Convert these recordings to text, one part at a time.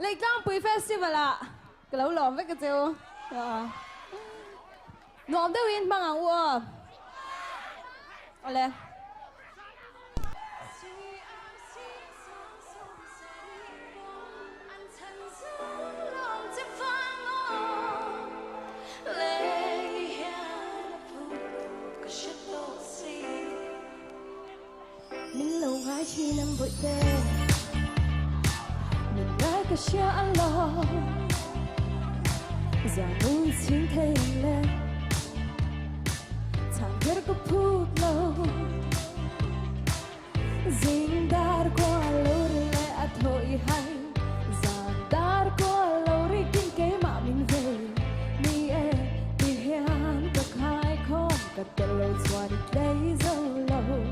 Lịch đang bùi festival ạ. Cái lâu lòm với cái chiều. Ngọm đâu yên bằng ảo ua. Olé. Mình lâu hai chi năm vội tê mình gái cả xa ăn lo giờ muốn xin thêm lên thằng biết có phút lâu dính đar qua lâu lẽ thôi hay giờ đar qua lâu đi kinh kế mà mình về mi e đi hiền cả hai không cả tờ lâu xóa đi đây dâu lâu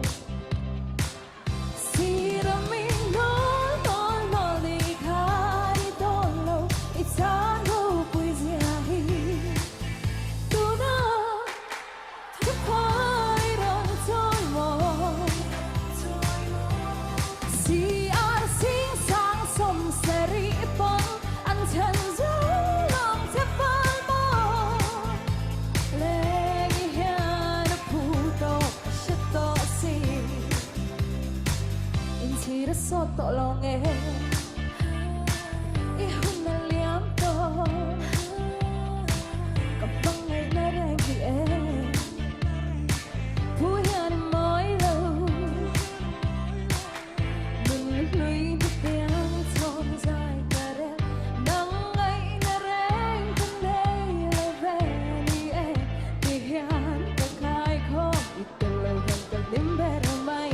Soto lo nghe ihun na liam to kapag ngay na rin kiye puyan mo'y lâu đừng lùi đi tiếng thôn dài cả đêm nắng ngay na rin thân đây là về đi e đi hian cả khai không ito lâu gần cả đêm bè ra mây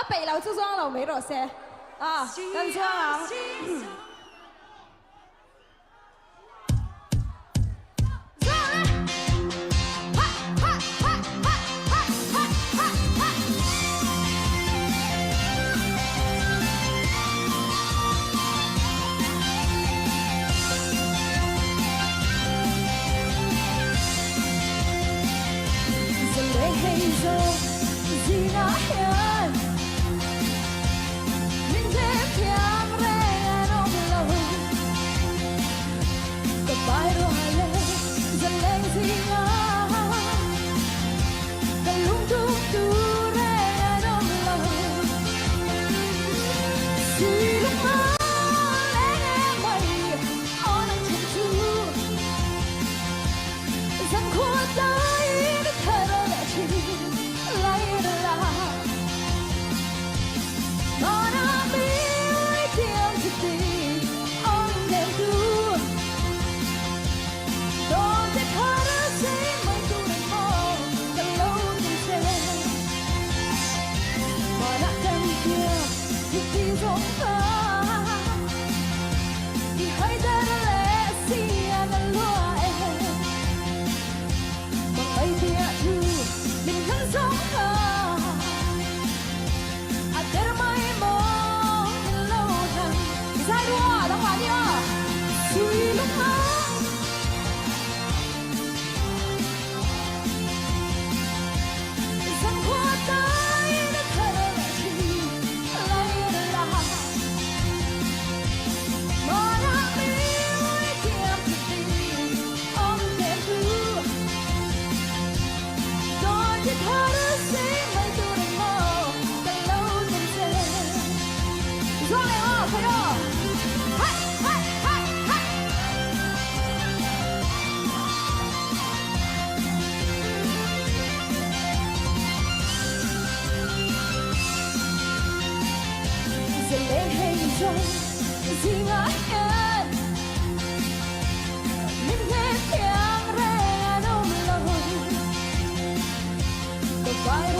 北楼就装了没落些啊，跟装啊。 다르지 말들은 뭐 달라오는데 좋아요 가요 하이 하이 하이 하이 이제 내 행동 지나면 nimeni piang re anum lo. Goodbye.